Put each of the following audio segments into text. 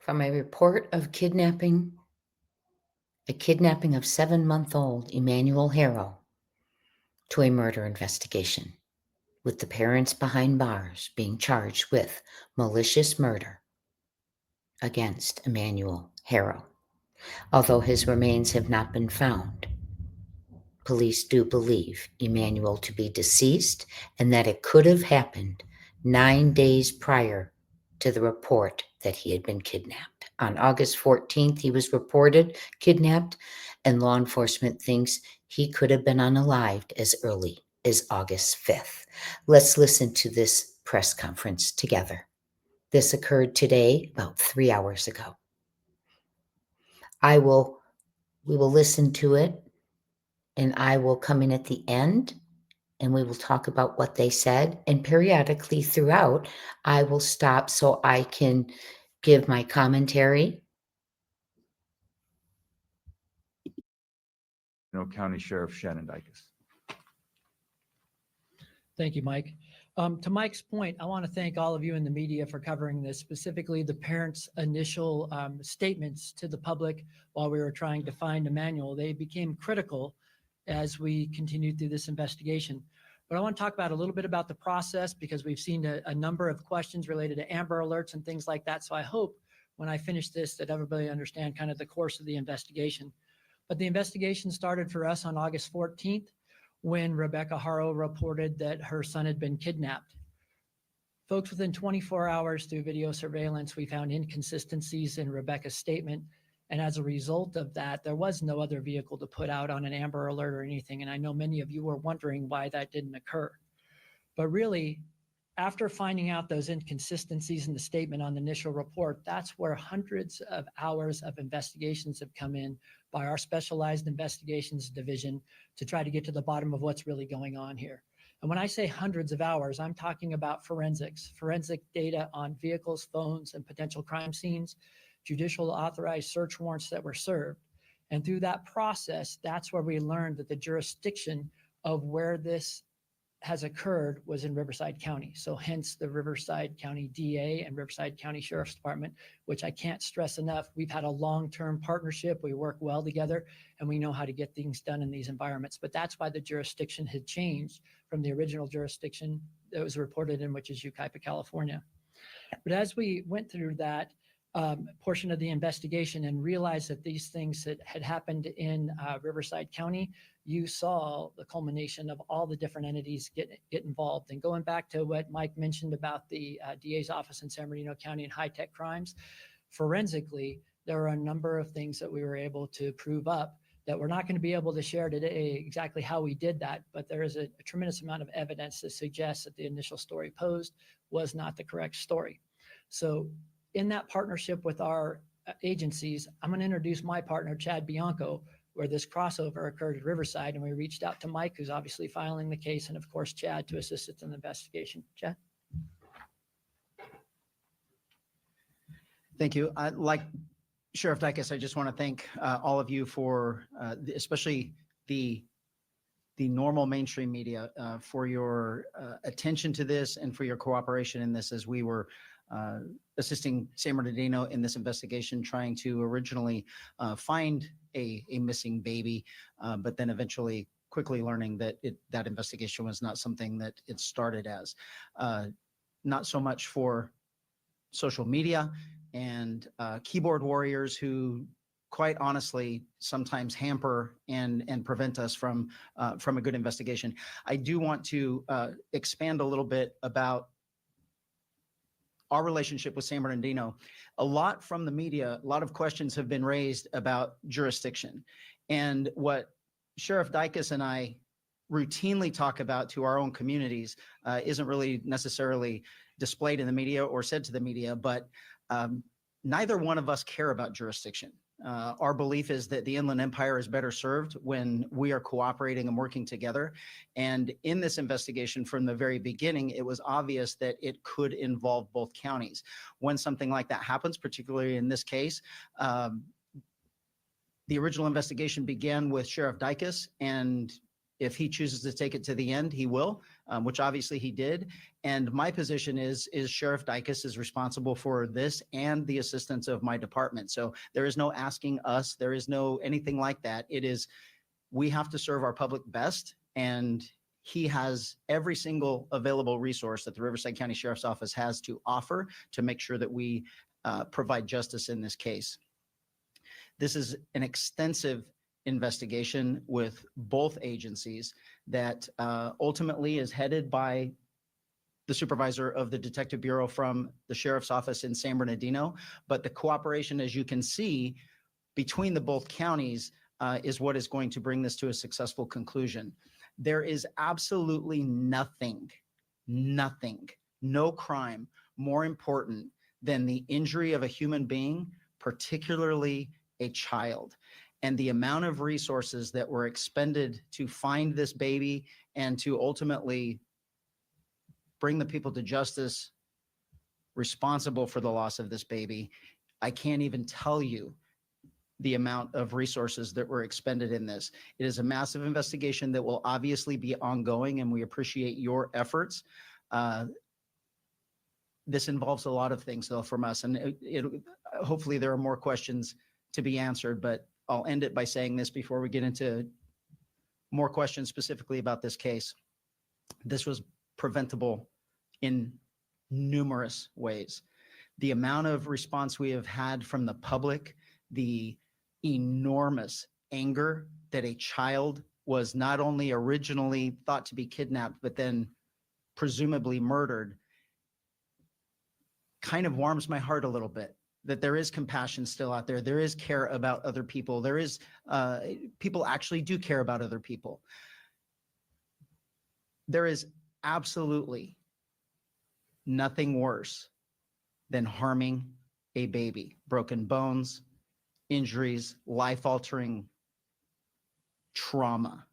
From a report of a kidnapping of 7-month-old Emmanuel Haro to a murder investigation, with the parents behind bars being charged with malicious murder against Emmanuel Haro. Although his remains have not been found, police do believe Emmanuel to be deceased and that it could have happened 9 days prior to the report that he had been kidnapped. On August 14th, he was reported kidnapped, and law enforcement thinks he could have been unalived as early as August 5th. Let's listen to this press conference together. This occurred today, about 3 hours ago. We will listen to it, and I will come in at the end and we will talk about what they said. And periodically throughout, I will stop so I can give my commentary. County Sheriff Shannon Dykes. Thank you, Mike. To Mike's point, I want to thank all of you in the media for covering this, specifically the parents' initial statements to the public while we were trying to find Emmanuel. They became critical as we continued through this investigation. But I want to talk about a little bit about the process because we've seen a number of questions related to Amber Alerts and things like that. So I hope when I finish this that everybody understand kind of the course of the investigation. But the investigation started for us on August 14th. When Rebecca Haro reported that her son had been kidnapped. Folks, within 24 hours through video surveillance, we found inconsistencies in Rebecca's statement. And as a result of that, there was no other vehicle to put out on an Amber Alert or anything. And I know many of you were wondering why that didn't occur. But really, after finding out those inconsistencies in the statement on the initial report, that's where hundreds of hours of investigations have come in by our specialized investigations division to try to get to the bottom of what's really going on here. And when I say hundreds of hours, I'm talking about forensic data on vehicles, phones, and potential crime scenes, judicial authorized search warrants that were served. And through that process, that's where we learned that the jurisdiction of where this has occurred was in Riverside County. So hence the Riverside County DA and Riverside County Sheriff's Department, which I can't stress enough. We've had a long-term partnership. We work well together and we know how to get things done in these environments. But that's why the jurisdiction had changed from the original jurisdiction that was reported in, which is Yucaipa, California. But as we went through that portion of the investigation and realized that these things that had happened in Riverside County, you saw the culmination of all the different entities get involved. And going back to what Mike mentioned about the DA's office in San Bernardino County and high-tech crimes, forensically, there are a number of things that we were able to prove up that we're not going to be able to share today exactly how we did that, but there is a tremendous amount of evidence that suggests that the initial story posed was not the correct story. So in that partnership with our agencies, I'm going to introduce my partner, Chad Bianco, where this crossover occurred at Riverside, and we reached out to Mike, who's obviously filing the case, and of course, Chad, to assist us in the investigation. Chad? Thank you. Like Sheriff Dykes, I just want to thank all of you for, especially the normal mainstream media, for your attention to this and for your cooperation in this as we were assisting San Bernardino in this investigation, trying to originally find a missing baby, but then eventually quickly learning that that investigation was not something that it started as. Not so much for social media and keyboard warriors who quite honestly sometimes hamper and prevent us from a good investigation. I do want to expand a little bit about our relationship with San Bernardino. A lot from the media, a lot of questions have been raised about jurisdiction. And what Sheriff Dykes and I routinely talk about to our own communities isn't really necessarily displayed in the media or said to the media, but neither one of us care about jurisdiction. Our belief is that the Inland Empire is better served when we are cooperating and working together. And in this investigation from the very beginning, it was obvious that it could involve both counties. When something like that happens, particularly in this case, the original investigation began with Sheriff Dykes, and If he chooses to take it to the end, he will, which obviously he did. And my position is Sheriff Dicus is responsible for this and the assistance of my department. So there is no asking us. There is no anything like that. It is, we have to serve our public best, and he has every single available resource that the Riverside County Sheriff's Office has to offer to make sure that we provide justice in this case. This is an extensive investigation with both agencies that ultimately is headed by the supervisor of the Detective Bureau from the Sheriff's Office in San Bernardino. But the cooperation, as you can see, between the both counties is what is going to bring this to a successful conclusion. There is absolutely nothing, no crime more important than the injury of a human being, particularly a child. And the amount of resources that were expended to find this baby and to ultimately bring the people to justice responsible for the loss of this baby, I can't even tell you the amount of resources that were expended in this. It is a massive investigation that will obviously be ongoing, and we appreciate your efforts. This involves a lot of things, though, from us, and hopefully there are more questions to be answered, but I'll end it by saying this before we get into more questions specifically about this case. This was preventable in numerous ways. The amount of response we have had from the public, the enormous anger that a child was not only originally thought to be kidnapped, but then presumably murdered, kind of warms my heart a little bit, that there is compassion still out there. There is care about other people. There is, people actually do care about other people. There is absolutely nothing worse than harming a baby. Broken bones, injuries, life-altering trauma.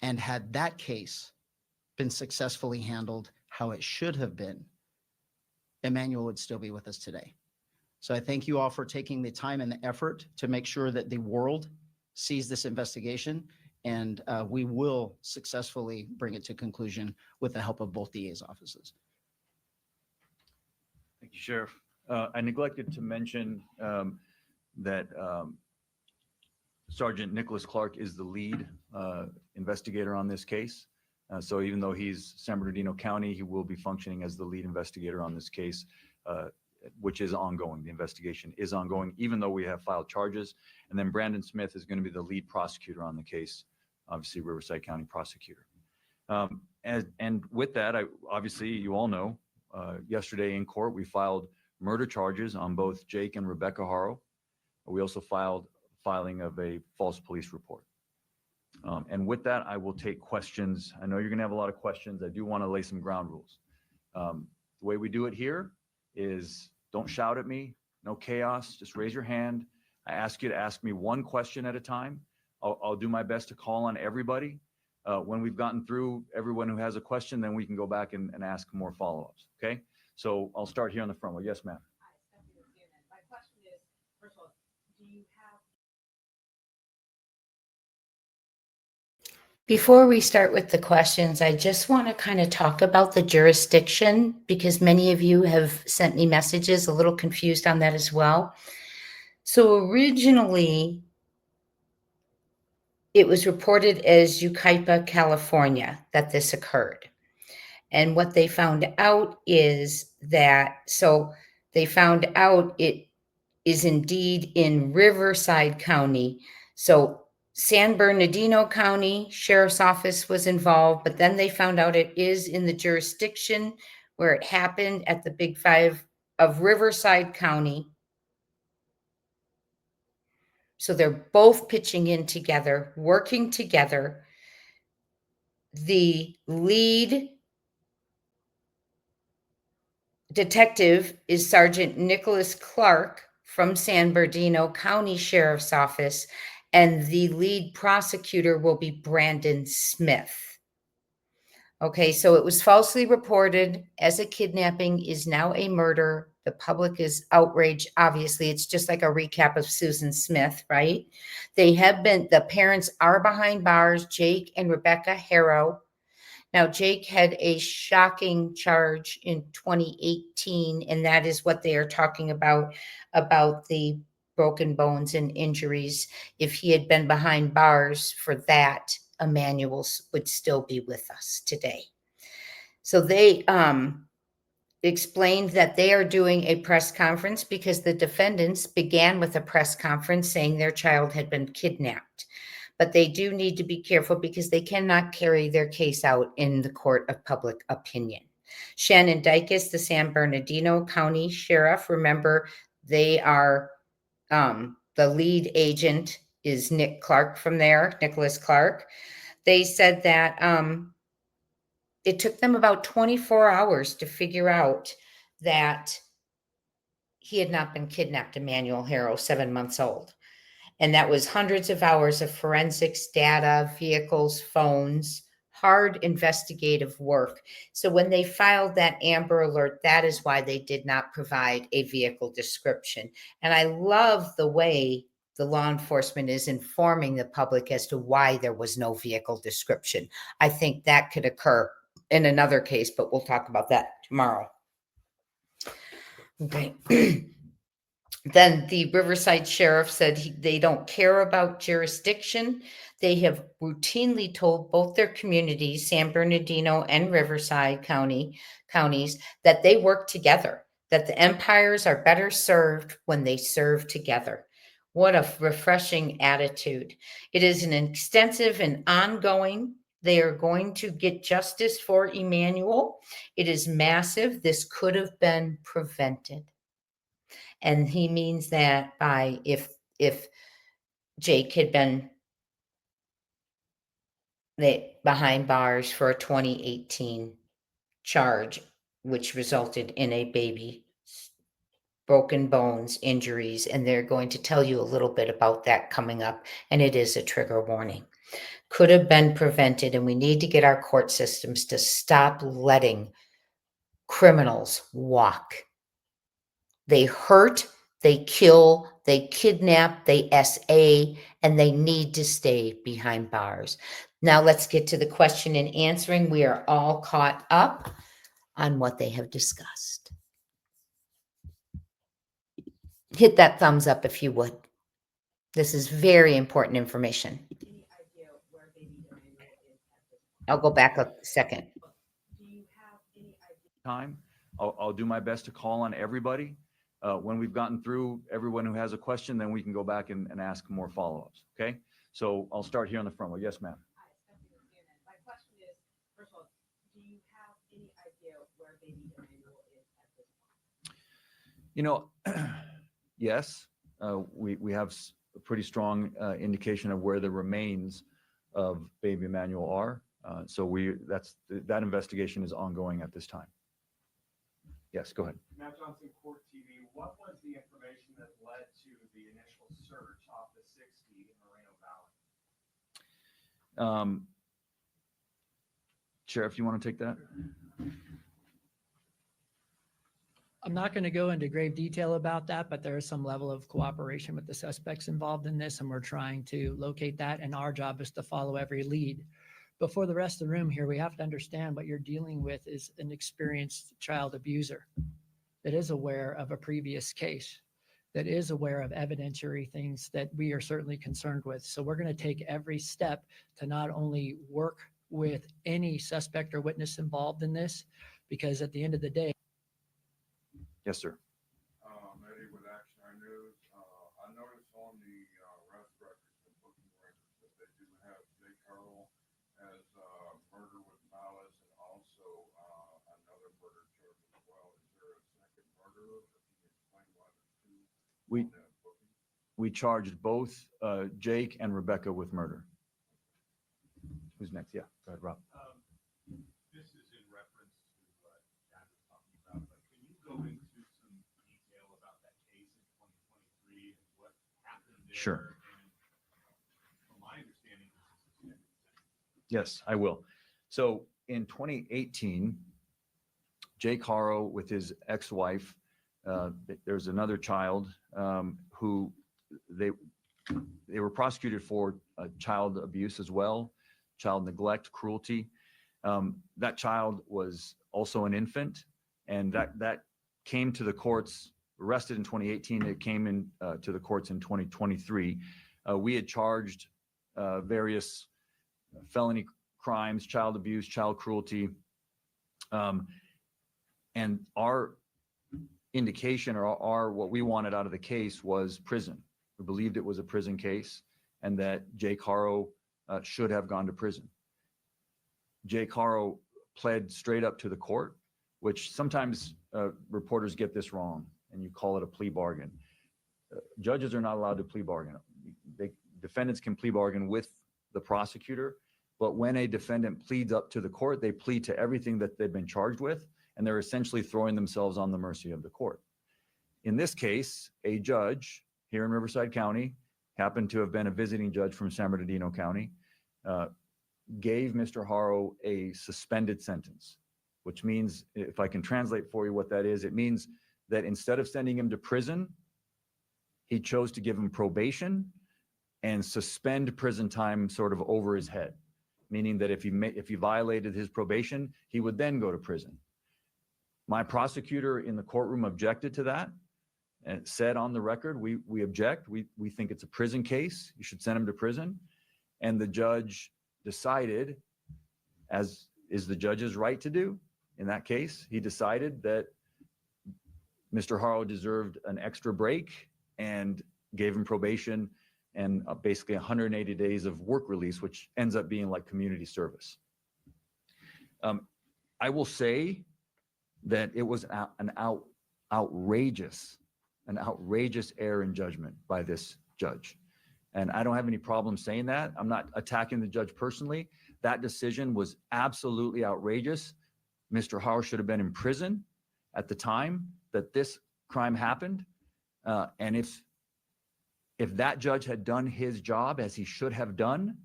And had that case been successfully handled how it should have been, Emmanuel would still be with us today. So I thank you all for taking the time and the effort to make sure that the world sees this investigation, and we will successfully bring it to conclusion with the help of both DA's offices. Thank you, Sheriff. I neglected to mention that Sergeant Nicholas Clark is the lead investigator on this case. So even though he's San Bernardino County, he will be functioning as the lead investigator on this case, which is ongoing. The investigation is ongoing, even though we have filed charges. And then Brandon Smith is going to be the lead prosecutor on the case, obviously Riverside County prosecutor. And with that, obviously, you all know, yesterday in court, we filed murder charges on both Jake and Rebecca Haro. We also filed filing of a false police report. And with that, I will take questions. I know you're going to have a lot of questions. I do want to lay some ground rules. The way we do it here is don't shout at me, no chaos, just raise your hand. I ask you to ask me one question at a time. I'll do my best to call on everybody. When we've gotten through everyone who has a question, then we can go back and ask more follow-ups, okay? So I'll start here on the front row. Yes, ma'am. My question is, first of all, do you have... Before we start with the questions, I just want to kind of talk about the jurisdiction, because many of you have sent me messages a little confused on that as well. So originally, it was reported as Yucaipa, California, that this occurred. And what they found out is that, so they found out it is indeed in Riverside County. So San Bernardino County Sheriff's Office was involved, but then they found out it is in the jurisdiction where it happened at the Big Five of Riverside County. So they're both pitching in together, working together. The lead detective is Sergeant Nicholas Clark from San Bernardino County Sheriff's Office, and the lead prosecutor will be Brandon Smith. Okay, so it was falsely reported as a kidnapping, is now a murder. The public is outraged. Obviously, it's just like a recap of Susan Smith, right? The parents are behind bars, Jake and Rebecca Haro. Now, Jake had a shocking charge in 2018, and that is what they are talking about the broken bones and injuries. If he had been behind bars for that, Emmanuels would still be with us today. So they explained that they are doing a press conference because the defendants began with a press conference saying their child had been kidnapped. But they do need to be careful because they cannot carry their case out in the court of public opinion. Shannon Dykes, the San Bernardino County Sheriff, remember they are, the lead agent is Nick Clark from there, Nicholas Clark. They said that it took them about 24 hours to figure out that he had not been kidnapped, Emmanuel Haro, 7 months old. And that was hundreds of hours of forensics data, vehicles, phones, hard investigative work. So when they filed that Amber Alert, that is why they did not provide a vehicle description. And I love the way the law enforcement is informing the public as to why there was no vehicle description. I think that could occur in another case, but we'll talk about that tomorrow. Okay. Then the Riverside Sheriff said they don't care about jurisdiction. They have routinely told both their communities, San Bernardino and Riverside counties, that they work together, that the empires are better served when they serve together. What a refreshing attitude. It is an extensive and ongoing. They are going to get justice for Emmanuel. It is massive. This could have been prevented. And he means that by if Jake had been behind bars for a 2018 charge, which resulted in a baby, broken bones, injuries, and they're going to tell you a little bit about that coming up, and it is a trigger warning. Could have been prevented, and we need to get our court systems to stop letting criminals walk. They hurt, they kill, they kidnap, they SA, and they need to stay behind bars. Now let's get to the question and answering. We are all caught up on what they have discussed. Hit that thumbs up if you would. This is very important information. Any idea where baby Emmanuel is at this point? I'll go back a second. Do you have any idea? Time. I'll do my best to call on everybody. When we've gotten through everyone who has a question, then we can go back and ask more follow-ups. Okay. So I'll start here on the front row. Yes, ma'am. Hi, Stephanie with CNN. My question is, first of all, do you have any idea where baby Emmanuel is at this point? You know, yes, we have a pretty strong indication of where the remains of baby Emmanuel are. So that investigation is ongoing at this time. Yes, go ahead. Matt Johnson, Court TV. What was the information that led to the initial search off the 60 in Moreno Valley? Sheriff, you want to take that? I'm not going to go into grave detail about that, but there is some level of cooperation with the suspects involved in this, and we're trying to locate that. And our job is to follow every lead. But for the rest of the room here, we have to understand what you're dealing with is an experienced child abuser that is aware of a previous case, that is aware of evidentiary things that we are certainly concerned with. So we're going to take every step to not only work with any suspect or witness involved in this, because at the end of the day, Yes, sir. Eddie with Action Eye News. I noticed on the arrest records and booking records that they do have Jake Haro as murder with malice and also another murder charge as well. Is there a second murderer? Can you explain why there's two? We charged both Jake and Rebecca with murder. Who's next? Yeah, go ahead, Rob. This is in reference to what Chad was talking about, but can you go into some detail about that case in 2023 and what happened there? Sure. And from my understanding, this is a suspended sentence. Yes, I will. So in 2018, Jake Haro with his ex-wife there's another child who they were prosecuted for child abuse as well, child neglect, cruelty. That child was also an infant, and that came to the courts, arrested in 2018. It came in to the courts in 2023. We had charged various felony crimes, child abuse, child cruelty, and our indication or our what we wanted out of the case was prison. We believed it was a prison case, and that Jake Haro should have gone to prison. Jake Haro pled straight up to the court, which sometimes reporters get this wrong, and you call it a plea bargain. Judges are not allowed to plea bargain. Defendants can plea bargain with the prosecutor, but when a defendant pleads up to the court, they plead to everything that they've been charged with, and they're essentially throwing themselves on the mercy of the court. In this case, a judge here in Riverside County, happened to have been a visiting judge from San Bernardino County, gave Mr. Haro a suspended sentence, which means, if I can translate for you what that is, it means that instead of sending him to prison, he chose to give him probation and suspend prison time sort of over his head, meaning that if he violated his probation, he would then go to prison. My prosecutor in the courtroom objected to that and said on the record, we object. We think it's a prison case. You should send him to prison. And the judge decided, as is the judge's right to do in that case, he decided that Mr. Haro deserved an extra break and gave him probation and basically 180 days of work release, which ends up being like community service. I will say that it was an outrageous error in judgment by this judge. And I don't have any problem saying that. I'm not attacking the judge personally. That decision was absolutely outrageous. Mr. Haro should have been in prison at the time that this crime happened. And if that judge had done his job as he should have done,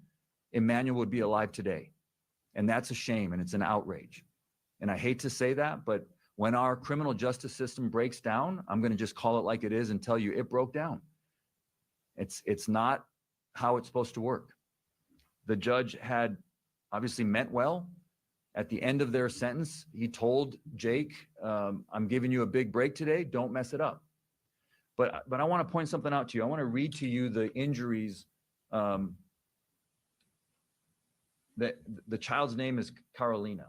Emmanuel would be alive today. And that's a shame, and it's an outrage. And I hate to say that, but when our criminal justice system breaks down, I'm going to just call it like it is and tell you it broke down. It's not how it's supposed to work. The judge had obviously meant well. At the end of their sentence, he told Jake, I'm giving you a big break today. Don't mess it up. But I want to point something out to you. I want to read to you the injuries. That the child's name is Carolina.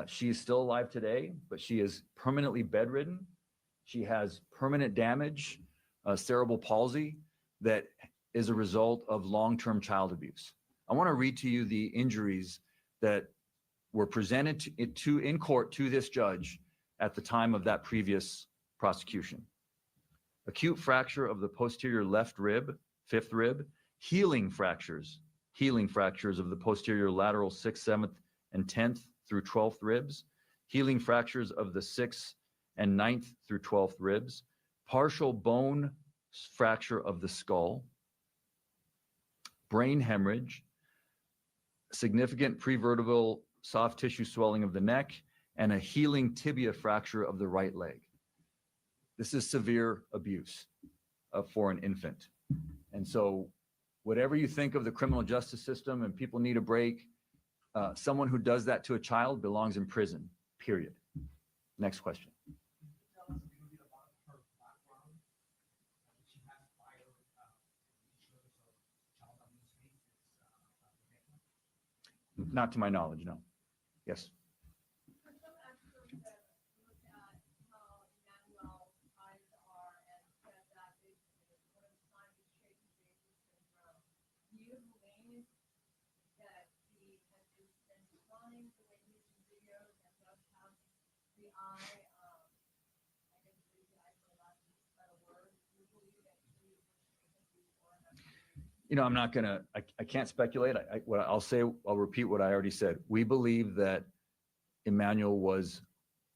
She is still alive today, but she is permanently bedridden. She has permanent damage, cerebral palsy, that is a result of long-term child abuse. I want to read to you the injuries that were presented in court to this judge at the time of that previous prosecution. Acute fracture of the posterior left rib, fifth rib, healing fractures of the posterior lateral 6th, 7th, and 10th through 12th ribs, healing fractures of the 6th and 9th through 12th ribs, partial bone fracture of the skull, brain hemorrhage, significant prevertebral soft tissue swelling of the neck, and a healing tibia fracture of the right leg. This is severe abuse for an infant. And so whatever you think of the criminal justice system and people need a break, someone who does that to a child belongs in prison, period. Next question. Tell us a little bit about her background. She has prior issues of child abuse cases. Not to my knowledge, no. Yes. For some experts that look at how Emmanuel's eyes are and said that basically one of the signs is shaky baby syndrome, do you believe that he has just been blind the way he's in videos and does have the eye, I guess the eye for lack of a better word? Do you believe that he was shaken before that? I'm not going to, I can't speculate. What I'll say, I'll repeat what I already said. We believe that Emmanuel was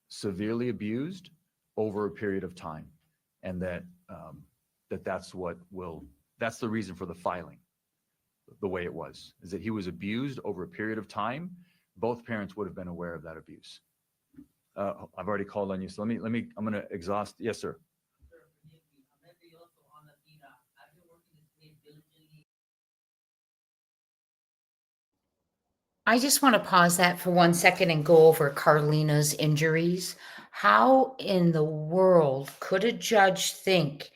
severely abused over a period of time, and that's the reason for the filing the way it was, is that he was abused over a period of time. Both parents would have been aware of that abuse. I've already called on you, so I'm going to exhaust. Yes, sir. Sir, forgive me. I'm nervioso on Latina. I've been working this case diligently. I just want to pause that for 1 second and go over Carlina's injuries. How in the world could a judge think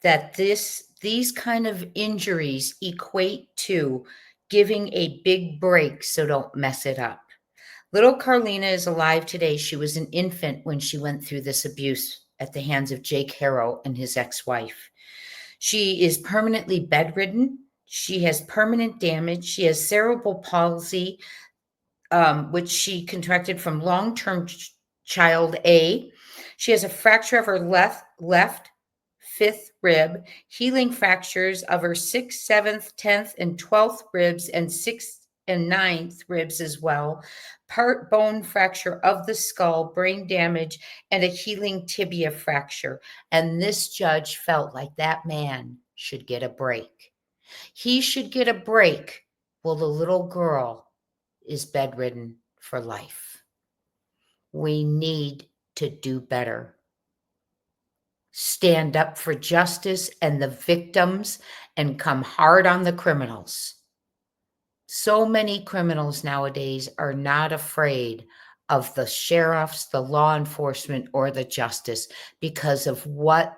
that these kind of injuries equate to giving a big break so don't mess it up? Little Carlina is alive today. She was an infant when she went through this abuse at the hands of Jake Haro and his ex-wife. She is permanently bedridden. She has permanent damage. She has cerebral palsy, which she contracted from long-term child A. She has a fracture of her left fifth rib, healing fractures of her 6th, 7th, 10th, and 12th ribs, and 6th and 9th ribs as well, part bone fracture of the skull, brain damage, and a healing tibia fracture. And this judge felt like that man should get a break. He should get a break while the little girl is bedridden for life. We need to do better. Stand up for justice and the victims and come hard on the criminals. So many criminals nowadays are not afraid of the sheriffs, the law enforcement, or the justice because of what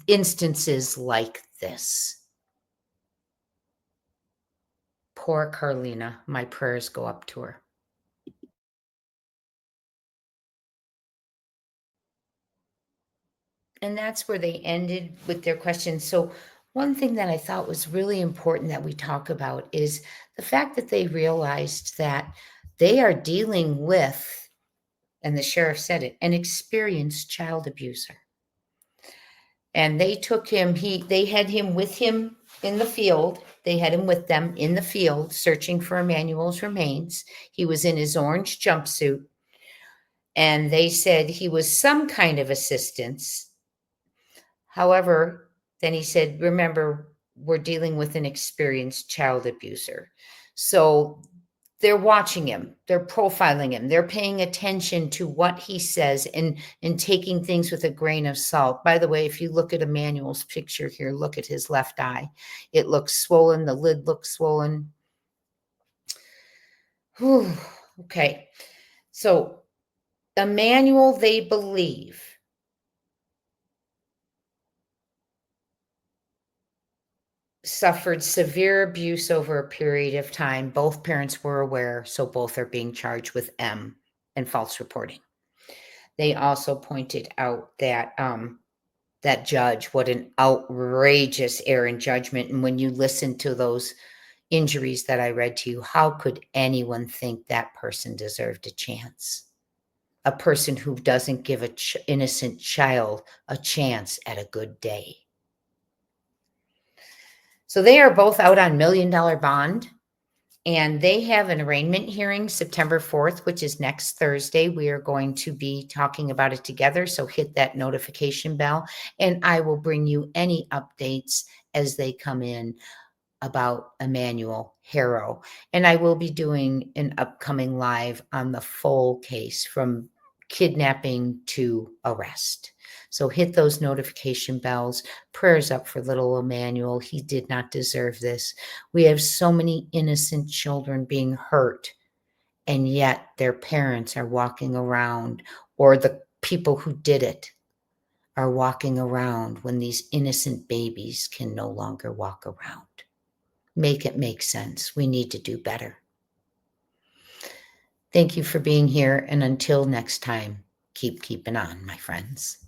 instances like this. Poor Carlina, my prayers go up to her. And that's where they ended with their questions. So one thing that I thought was really important that we talk about is the fact that they realized that they are dealing with, and the sheriff said it, an experienced child abuser. And they took him, they had him with him in the field. They had him with them in the field searching for Emmanuel's remains. He was in his orange jumpsuit. And they said he was some kind of assistance. However, then he said, remember, we're dealing with an experienced child abuser. So they're watching him, they're profiling him, they're paying attention to what he says and taking things with a grain of salt. By the way, if you look at Emmanuel's picture here, look at his left eye. It looks swollen, the lid looks swollen. Whew. Okay, so Emmanuel, they believe, suffered severe abuse over a period of time. Both parents were aware, so both are being charged with M and false reporting. They also pointed out that that judge, what an outrageous error in judgment. And when you listen to those injuries that I read to you, how could anyone think that person deserved a chance? A person who doesn't give an innocent child a chance at a good day. So they are both out on $1 million bond, and they have an arraignment hearing September 4th, which is next Thursday. We are going to be talking about it together, so hit that notification bell, and I will bring you any updates as they come in about Emmanuel Haro. And I will be doing an upcoming live on the full case from kidnapping to arrest. So hit those notification bells. Prayers up for little Emmanuel. He did not deserve this. We have so many innocent children being hurt, and yet their parents are walking around, or the people who did it are walking around when these innocent babies can no longer walk around. Make it make sense. We need to do better. Thank you for being here, and until next time, keep keeping on, my friends.